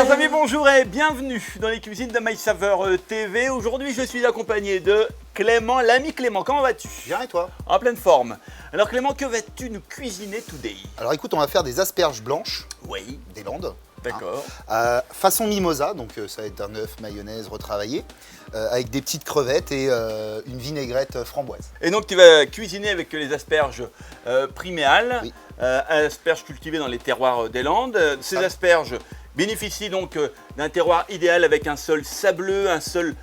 Chers amis, bonjour et bienvenue dans les cuisines de My Saveur TV. Aujourd'hui, je suis accompagné de Clément, l'ami Clément. Comment vas-tu? Bien et toi? En pleine forme. Alors Clément, que vas-tu nous cuisiner today? Alors écoute, on va faire des asperges blanches Oui. des Landes. D'accord. Façon mimosa, donc ça va être un œuf, mayonnaise retravaillé, avec des petites crevettes et une vinaigrette framboise. Et donc tu vas cuisiner avec les asperges priméales, Oui. Asperges cultivées dans les terroirs des Landes. Ces asperges bénéficient donc d'un terroir idéal avec un sol sableux, un sol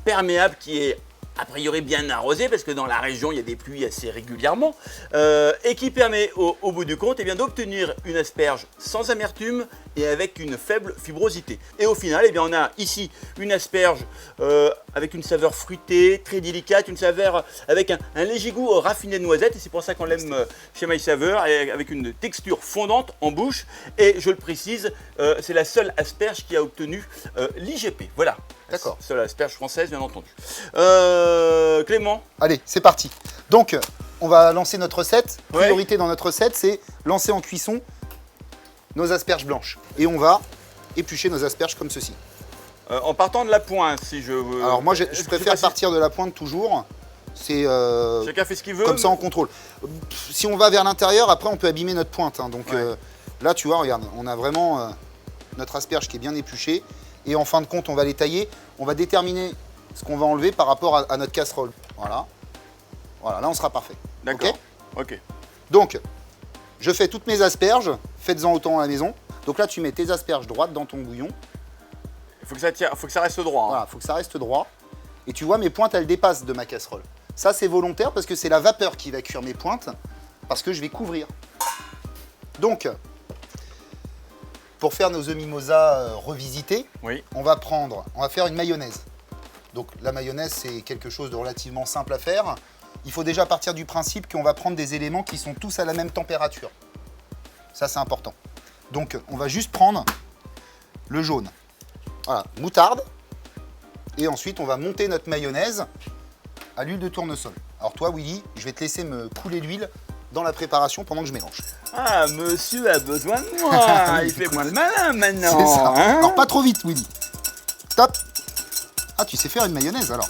perméable qui est a priori bien arrosé parce que dans la région il y a des pluies assez régulièrement et qui permet au bout du compte d'obtenir une asperge sans amertume et avec une faible fibrosité. Et au final on a ici une asperge avec une saveur fruitée, très délicate, une saveur avec un léger goût raffiné de noisette, et c'est pour ça qu'on l'aime chez My Saveur, avec une texture fondante en bouche. Et je le précise, c'est la seule asperge qui a obtenu l'IGP. Voilà. D'accord. Seule asperge française, bien entendu. Clément. Allez, c'est parti. Donc, on va lancer notre recette. Ouais. Priorité dans notre recette, c'est lancer en cuisson nos asperges blanches. Et on va éplucher nos asperges comme ceci. En partant de la pointe, si je veux. Alors moi, je Est-ce que préfère tu partir de la pointe toujours. C'est Chacun fait ce qu'il veut. comme ça en contrôle. Si on va vers l'intérieur, après on peut abîmer notre pointe, hein. Donc Ouais. là, tu vois, regarde, on a vraiment notre asperge qui est bien épluchée. Et en fin de compte, on va les tailler. On va déterminer ce qu'on va enlever par rapport à notre casserole. Voilà. Voilà, là on sera parfait. D'accord. Ok. Donc, je fais toutes mes asperges. Faites-en autant à la maison. Donc là, tu mets tes asperges droites dans ton bouillon. Il faut que ça tire, faut que ça reste droit. Hein. Voilà, il faut que ça reste droit. Et tu vois, mes pointes, elles dépassent de ma casserole. Ça, c'est volontaire parce que c'est la vapeur qui va cuire mes pointes, parce que je vais couvrir. Donc, pour faire nos œufs mimosa revisités, Oui. on va faire une mayonnaise. Donc la mayonnaise, c'est quelque chose de relativement simple à faire. Il faut déjà partir du principe qu'on va prendre des éléments qui sont tous à la même température. Ça, c'est important. Donc, on va juste prendre le jaune. Voilà, moutarde. Et ensuite, on va monter notre mayonnaise à l'huile de tournesol. Alors toi, Willy, je vais te laisser me couler l'huile dans la préparation pendant que je mélange. Ah, monsieur a besoin de moi. Il fait moins le malin maintenant. C'est ça. Hein. Alors pas trop vite, Willy. Top. Ah, tu sais faire une mayonnaise alors.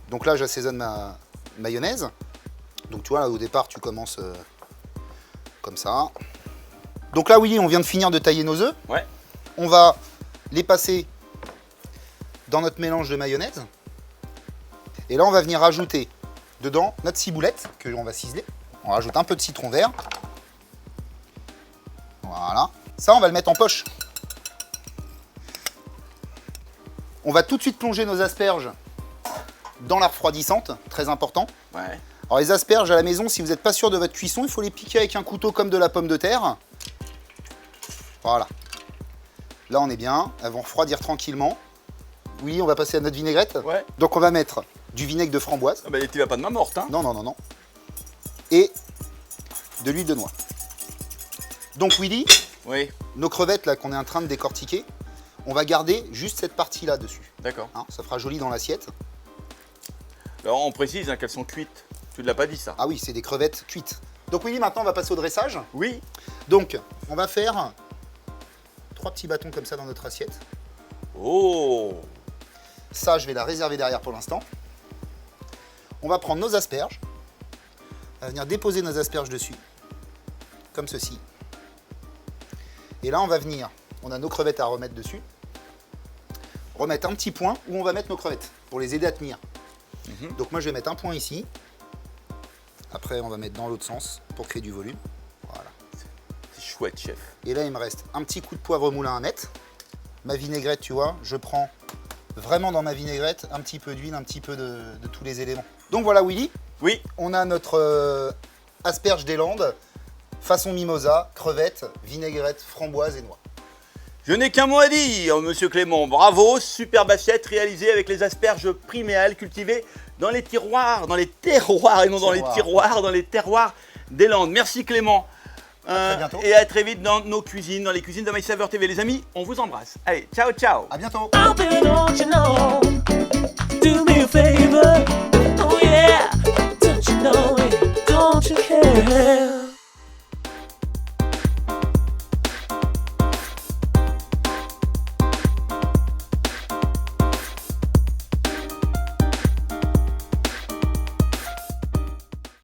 Donc là, j'assaisonne ma mayonnaise. Donc tu vois, là, au départ, tu commences comme ça. Donc là, Willy, on vient de finir de tailler nos œufs. Ouais. On va les passer dans notre mélange de mayonnaise. Et là, on va venir rajouter dedans notre ciboulette que on va ciseler. On rajoute un peu de citron vert. Voilà. Ça, on va le mettre en poche. On va tout de suite plonger nos asperges dans la refroidissante, très important. Ouais. Alors les asperges à la maison, si vous n'êtes pas sûr de votre cuisson, il faut les piquer avec un couteau comme de la pomme de terre. Voilà. Là, on est bien. Elles vont refroidir tranquillement. Oui, on va passer à notre vinaigrette. Ouais. Donc on va mettre du vinaigre de framboise. Ah bah, tu vas pas de main morte, hein. Non, non, non, non. Et de l'huile de noix. Donc Willy, Oui. nos crevettes là qu'on est en train de décortiquer, on va garder juste cette partie-là dessus. D'accord. Hein, ça fera joli dans l'assiette. Alors on précise qu'elles sont cuites. Tu ne l'as pas dit ça. Ah oui, c'est des crevettes cuites. Donc Willy, maintenant on va passer au dressage. Oui. Donc, on va faire 3 petits bâtons comme ça dans notre assiette. Oh. Ça, je vais la réserver derrière pour l'instant. On va prendre nos asperges. On va venir déposer nos asperges dessus. Comme ceci. Et là, on va venir, on a nos crevettes à remettre dessus. Remettre un petit point où on va mettre nos crevettes pour les aider à tenir. Donc moi, je vais mettre un point ici. Après, on va mettre dans l'autre sens pour créer du volume. Voilà. C'est chouette, chef. Et là, il me reste un petit coup de poivre moulin à mettre. Ma vinaigrette, tu vois, je prends vraiment dans ma vinaigrette un petit peu d'huile, un petit peu de tous les éléments. Donc voilà, Willy, Oui. on a notre asperge des Landes, façon mimosa, crevettes, vinaigrette, framboise et noix. Je n'ai qu'un mot à dire, monsieur Clément. Bravo, superbe assiette réalisée avec les asperges priméales cultivées dans les terroirs et non dans les tiroirs, dans les terroirs des Landes. Merci Clément. très bientôt. Et à très vite dans nos cuisines, dans les cuisines de My Saveur TV. Les amis, on vous embrasse. Allez, ciao, ciao. À bientôt. Oh, baby, don't you know? Do me a favor. Oh, yeah. Don't you know it? Don't you care?